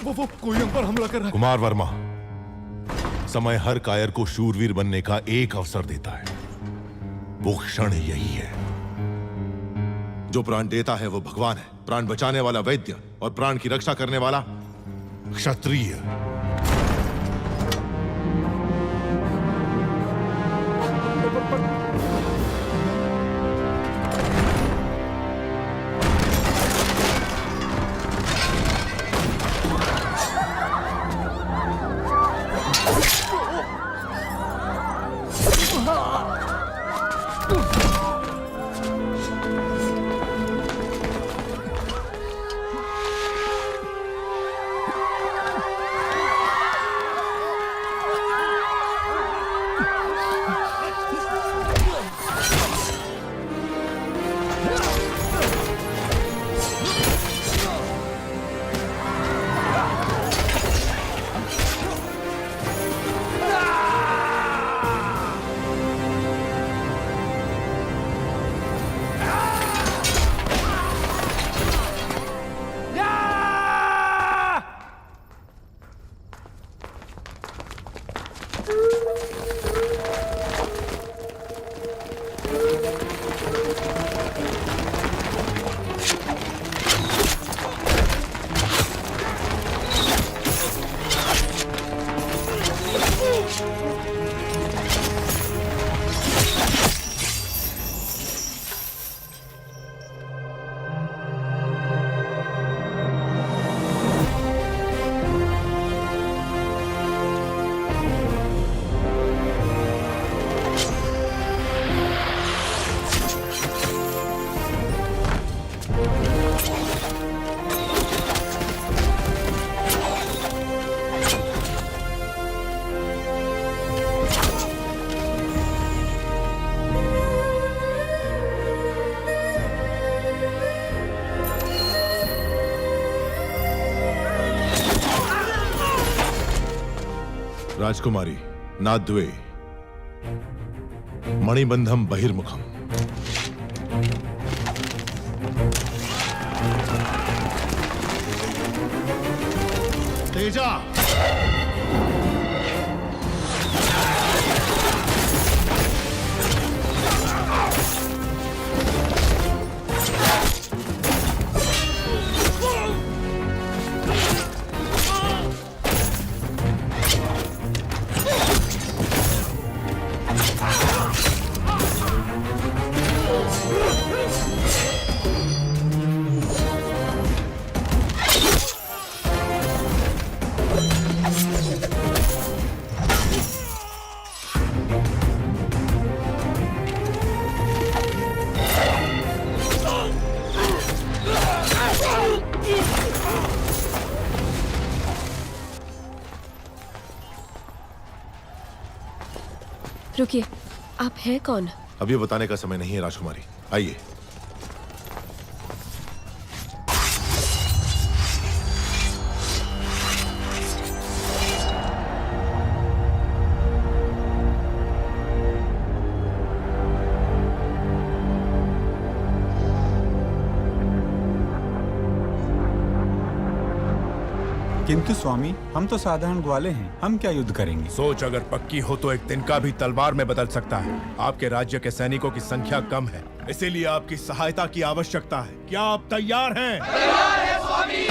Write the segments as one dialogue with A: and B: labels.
A: वो कोई हम पर हमला कर रहा है।
B: कुमार वर्मा, समय हर कायर को शूरवीर बनने का एक अवसर देता है। वो क्षण यही है। जो प्राण देता है वो भगवान है, प्राण बचाने वाला वैद्य और प्राण की रक्षा करने वाला क्षत्रिय। राजकुमारी नाद्वे मणिबंधम बहिर्मुखम। तेजा
C: रुकिए, आप हैं कौन?
B: अब ये बताने का समय नहीं है राजकुमारी, आइए।
D: किंतु स्वामी, हम तो साधारण ग्वाले हैं, हम क्या युद्ध करेंगे?
A: सोच अगर पक्की हो तो एक तिनका भी तलवार में बदल सकता है। आपके राज्य के सैनिकों की संख्या कम है, इसीलिए आपकी सहायता की आवश्यकता है। क्या आप तैयार हैं?
E: तैयार है स्वामी।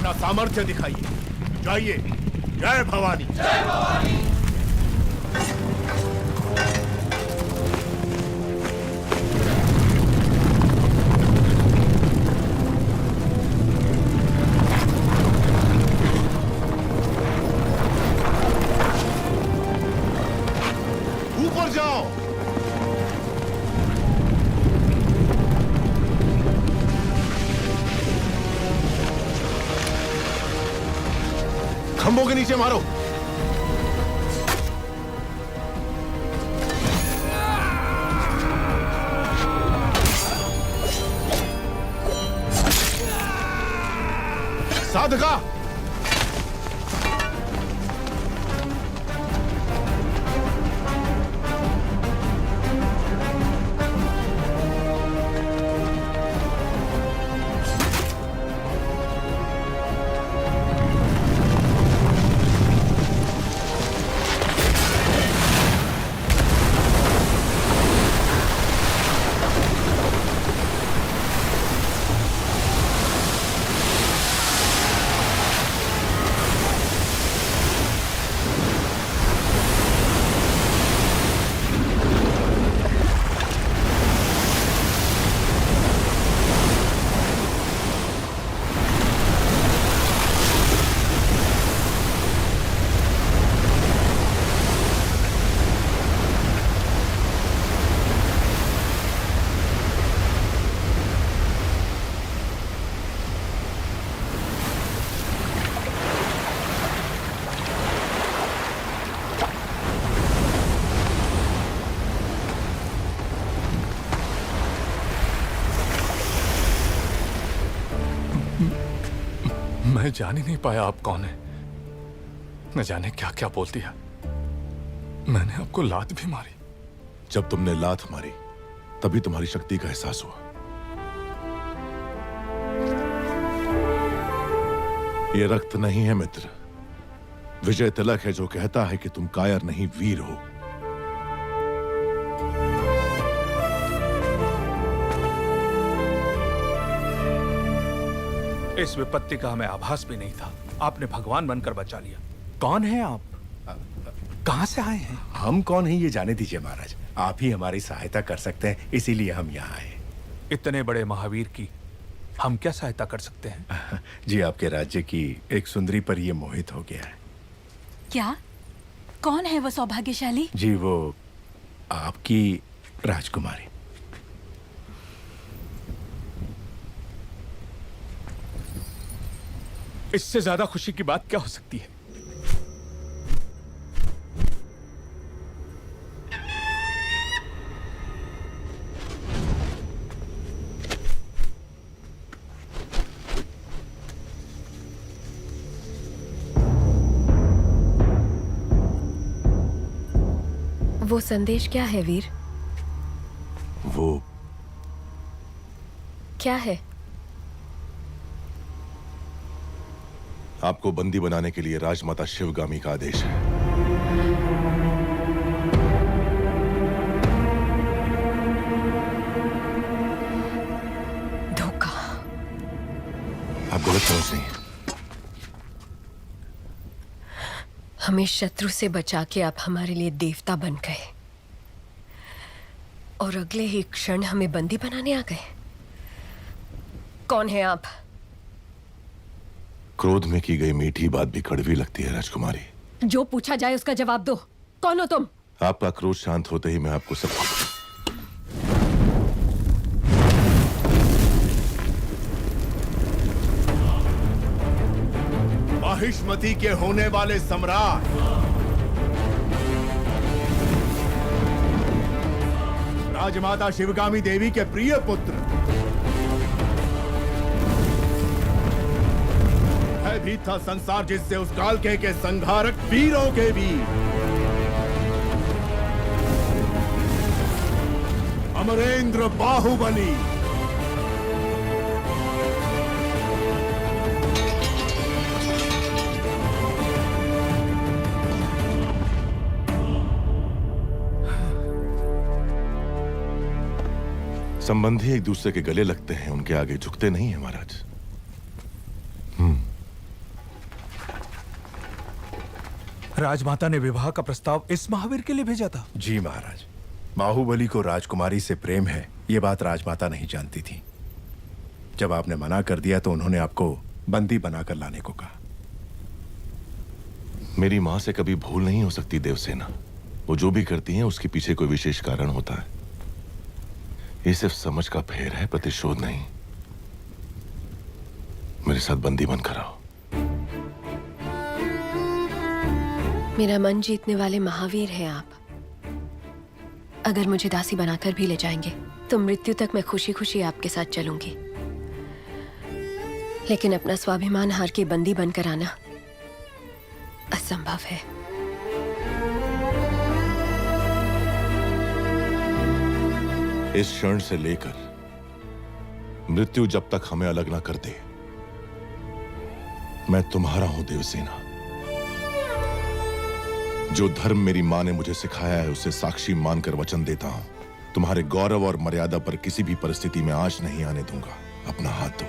A: अपना सामर्थ्य दिखाइए। जाइए। जय भवानी।
B: ऊपर जाओ। खंभों के नीचे मारो। साधका।
E: मैं जान ही नहीं पाया आप कौन है। न जाने क्या क्या बोल दिया। मैंने आपको लात भी मारी।
B: जब तुमने लात मारी तभी तुम्हारी शक्ति का एहसास हुआ। ये रक्त नहीं है मित्र, विजय तिलक है जो कहता है कि तुम कायर नहीं वीर हो।
F: इस विपत्ति का हमें आभास भी नहीं था। आपने भगवान बनकर बचा लिया। कौन है आप? कहां से आए हैं?
A: हम कौन हैं ये जाने दीजिए महाराज। आप ही हमारी सहायता कर सकते हैं, इसीलिए हम यहाँ आए।
F: इतने बड़े महावीर की हम क्या सहायता कर सकते हैं?
A: जी, आपके राज्य की एक सुंदरी पर ये मोहित हो गया है।
G: क्या? कौन है वो सौभाग्यशाली?
A: जी, वो आपकी राजकुमारी।
F: इससे ज्यादा खुशी की बात क्या हो सकती है?
C: वो संदेश क्या है वीर?
B: वो
C: क्या है?
B: आपको बंदी बनाने के लिए राजमाता शिवगामी का आदेश है।
C: धोखा।
B: आप गलत समझ रही हैं।
C: हमें शत्रु से बचा के आप हमारे लिए देवता बन गए और अगले ही क्षण हमें बंदी बनाने आ गए। कौन है आप?
B: क्रोध में की गई मीठी बात भी कड़वी लगती है राजकुमारी।
C: जो पूछा जाए उसका जवाब दो। कौन हो तुम?
B: आपका क्रोध शांत होते ही मैं आपको सब
A: महिष्मती के होने वाले सम्राट राजमाता शिवगामी देवी के प्रिय पुत्र, भयभीत था संसार जिससे उस काल के संहारक वीरों के वीर अमरेंद्र बाहुबली।
B: संबंधी एक दूसरे के गले लगते हैं, उनके आगे झुकते नहीं है महाराज।
F: राजमाता ने विवाह का प्रस्ताव इस महावीर के लिए भेजा था।
A: जी महाराज, बाहुबली को राजकुमारी से प्रेम है, ये बात राजमाता नहीं जानती थी। जब आपने मना कर दिया तो उन्होंने आपको बंदी बनाकर लाने को कहा।
B: मेरी मां से कभी भूल नहीं हो सकती देवसेना। वो जो भी करती हैं उसके पीछे कोई विशेष कारण होता है। ये सिर्फ समझ का फेर है, प्रतिशोध नहीं। मेरे साथ बंदी बनकर आओ।
C: मेरा मन जीतने वाले महावीर हैं आप। अगर मुझे दासी बनाकर भी ले जाएंगे तो मृत्यु तक मैं खुशी खुशी आपके साथ चलूंगी, लेकिन अपना स्वाभिमान हार के बंदी बनकर आना असंभव है।
B: इस क्षण से लेकर मृत्यु जब तक हमें अलग ना कर दे, मैं तुम्हारा हूं देवसेना। जो धर्म मेरी मां ने मुझे सिखाया है उसे साक्षी मानकर वचन देता हूं, तुम्हारे गौरव और मर्यादा पर किसी भी परिस्थिति में आंच नहीं आने दूंगा। अपना हाथ दो।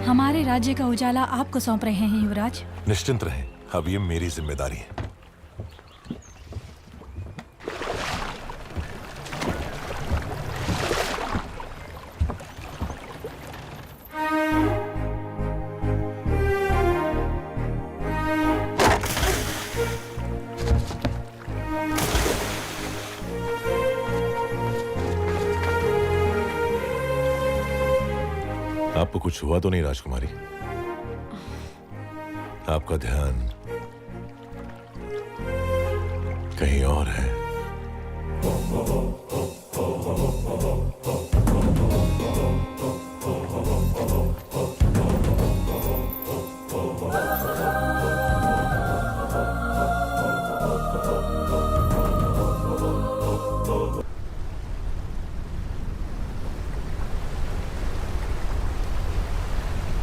G: हमारे राज्य का उजाला आपको सौंप रहे हैं युवराज।
B: निश्चिंत रहें, अब ये मेरी जिम्मेदारी है। आपको कुछ हुआ तो नहीं राजकुमारी? आपका ध्यान कहीं और है।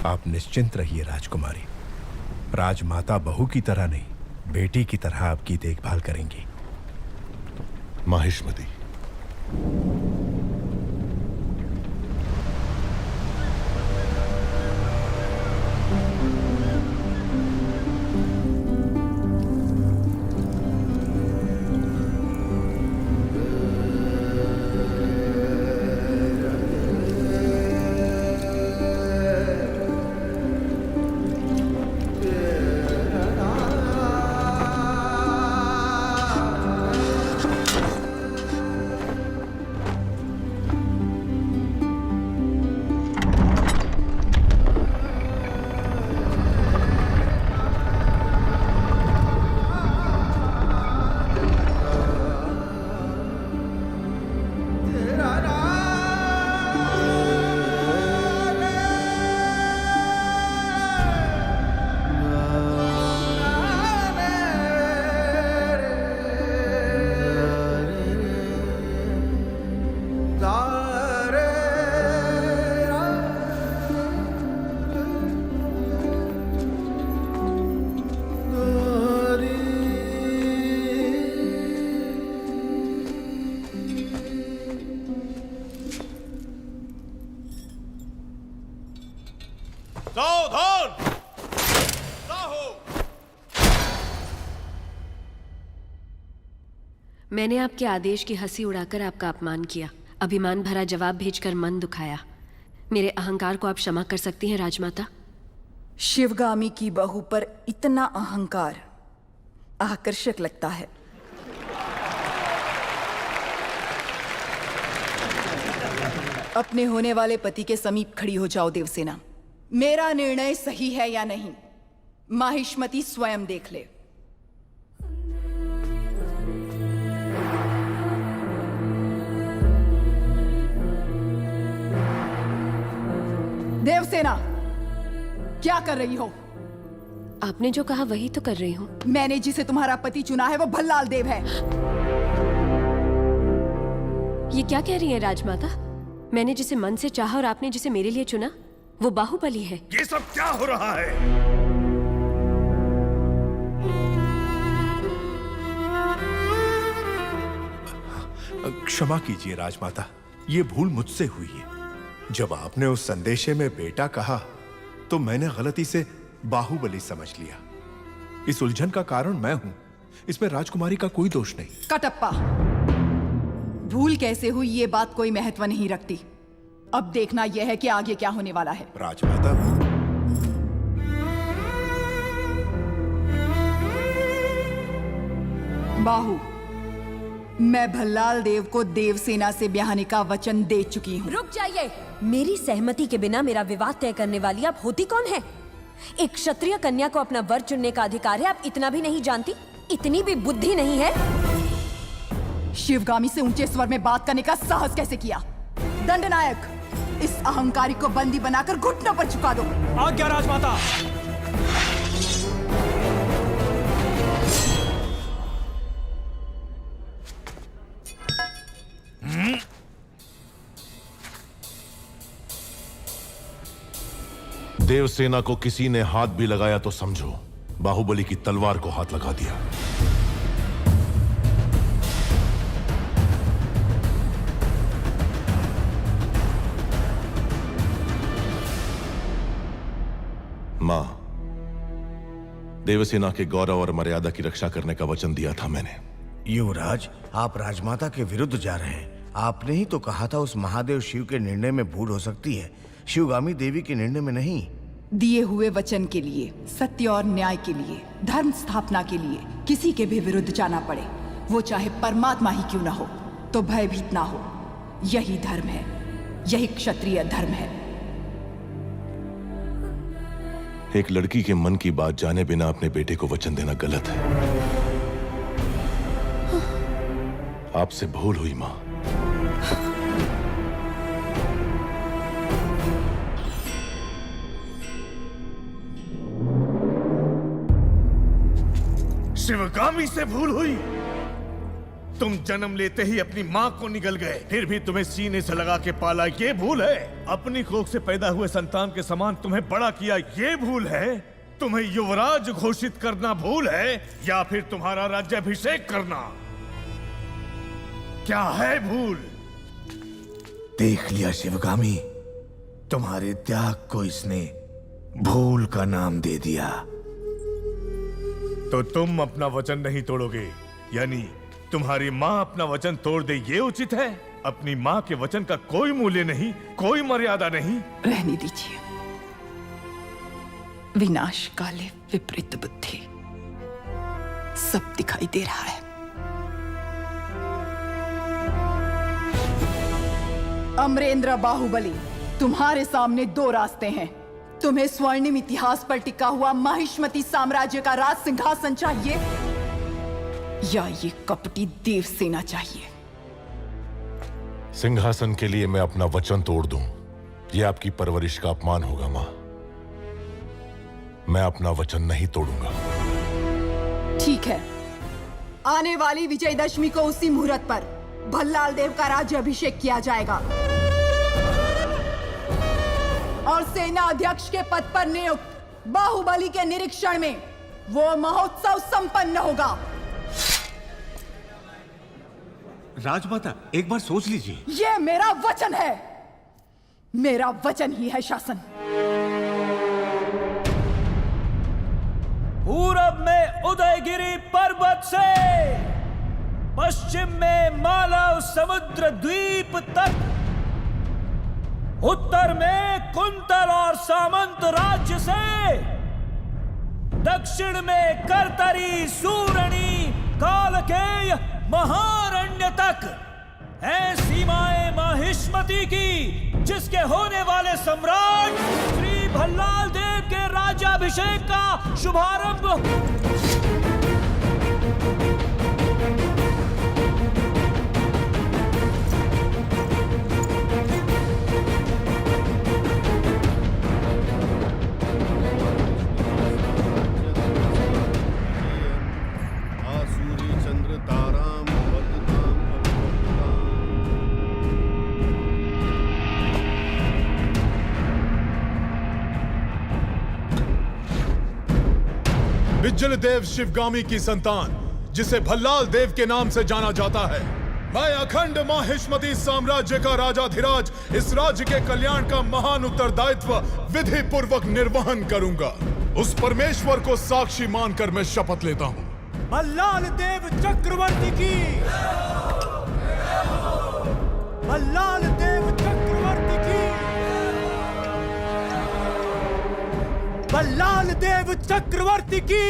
A: आप निश्चिंत रहिए राजकुमारी। राजमाता बहू की तरह नहीं, बेटी की तरह आपकी देखभाल करेंगी।
B: माहिष्मती,
C: मैंने आपके आदेश की हंसी उड़ाकर आपका अपमान किया, अभिमान भरा जवाब भेजकर मन दुखाया। मेरे अहंकार को आप क्षमा कर सकती हैं राजमाता?
H: शिवगामी की बहू पर इतना अहंकार आकर्षक लगता है। अपने होने वाले पति के समीप खड़ी हो जाओ देवसेना। मेरा निर्णय सही है या नहीं, माहिष्मती स्वयं देख ले। देवसेना, क्या कर रही हो?
C: आपने जो कहा वही तो कर रही हूँ।
H: मैंने जिसे तुम्हारा पति चुना है वो भल्लाल देव है।
C: ये क्या कह रही है राजमाता? मैंने जिसे मन से चाहा और आपने जिसे मेरे लिए चुना वो बाहुबली है।
A: ये सब क्या हो रहा है? क्षमा कीजिए राजमाता, ये भूल मुझसे हुई है। जब आपने उस संदेशे में बेटा कहा तो मैंने गलती से बाहुबली समझ लिया। इस उलझन का कारण मैं हूं, इसमें राजकुमारी का कोई दोष नहीं।
H: कटप्पा, भूल कैसे हुई ये बात कोई महत्व नहीं रखती। अब देखना यह है कि आगे क्या होने वाला है।
A: राजमाता,
H: बाहु, मैं भल्लाल देव को देवसेना से ब्याहने का वचन दे चुकी हूँ।
I: रुक जाइए। मेरी सहमति के बिना मेरा विवाह तय करने वाली आप होती कौन है? एक क्षत्रिय कन्या को अपना वर चुनने का अधिकार है, आप इतना भी नहीं जानती? इतनी भी बुद्धि नहीं है?
H: शिवगामी से ऊंचे स्वर में बात करने का साहस कैसे किया? दंडनायक, इस अहंकारी को बंदी बनाकर घुटनों पर झुका दो।
F: आज्ञा राजमाता।
B: देवसेना को किसी ने हाथ भी लगाया तो समझो बाहुबली की तलवार को हाथ लगा दिया। मां, देवसेना के गौरव और मर्यादा की रक्षा करने का वचन दिया था मैंने।
J: युवराज, आप राजमाता के विरुद्ध जा रहे हैं। आपने ही तो कहा था उस महादेव शिव के निर्णय में भूल हो सकती है, शिवगामी देवी के निर्णय में नहीं।
H: दिए हुए वचन के लिए, सत्य और न्याय के लिए, धर्म स्थापना के लिए किसी के भी विरुद्ध जाना पड़े, वो चाहे परमात्मा ही क्यों ना हो, तो भयभीत ना हो। यही धर्म है, यही क्षत्रिय धर्म है।
B: एक लड़की के मन की बात जाने बिना अपने बेटे को वचन देना गलत है। आपसे भूल हुई मां।
K: शिवगामी से भूल हुई? तुम जन्म लेते ही अपनी माँ को निगल गए, फिर भी तुम्हें सीने से लगा के पाला, ये भूल है? अपनी कोख से पैदा हुए संतान के समान तुम्हें बड़ा किया, ये भूल है? तुम्हें युवराज घोषित करना भूल है, या फिर तुम्हारा राज्याभिषेक करना? क्या है भूल?
J: देख लिया शिवगामी, तुम्हारे त्याग को इसने भूल का नाम दे दिया।
K: तो तुम अपना वचन नहीं तोड़ोगे, यानी तुम्हारी माँ अपना वचन तोड़ दे, ये उचित है? अपनी माँ के वचन का कोई मूल्य नहीं, कोई मर्यादा नहीं?
H: रहने दीजिए। विनाश काले विपरीत बुद्धि, सब दिखाई दे रहा है। अमरेंद्र बाहुबली, तुम्हारे सामने दो रास्ते हैं। तुम्हें स्वर्णिम इतिहास पर टिका हुआ माहिष्मती साम्राज्य का राज सिंहासन चाहिए, या ये कपटी देवसेना चाहिए?
B: सिंहासन के लिए मैं अपना वचन तोड़ दूं, यह आपकी परवरिश का अपमान होगा मां। मैं अपना वचन नहीं तोड़ूंगा।
H: ठीक है, आने वाली विजयदशमी को उसी मुहूर्त पर भल्लाल देव का राज्य अभिषेक किया जाएगा और सेना अध्यक्ष के पद पर नियुक्त बाहुबली के निरीक्षण में वो महोत्सव संपन्न होगा।
F: राजमाता, एक बार सोच लीजिए।
H: ये मेरा वचन है, मेरा वचन ही है शासन।
L: पूरब में उदयगिरी पर्वत से पश्चिम में मालव समुद्र द्वीप तक, उत्तर में कुंतल और सामंत राज्य से, दक्षिण में करतरी, सूरणी, कालकेय, महारण्य तक है सीमाएं माहिष्मती की, जिसके होने वाले सम्राट श्री भल्लाल देव के राज्याभिषेक का शुभारंभ
B: विज्जल देव शिवगामी की संतान, जिसे भल्लाल देव के नाम से जाना जाता है, मैं अखंड माहिष्मती साम्राज्य का राजाधिराज इस राज्य के कल्याण का महान उत्तरदायित्व विधि पूर्वक निर्वहन करूंगा। उस परमेश्वर को साक्षी मानकर मैं शपथ लेता हूं।
L: मल्लाल देव चक्रवर्ती की, मल्लाल देव चक्रवर्ती की, मल्लाल देव चक्रवर्ती की।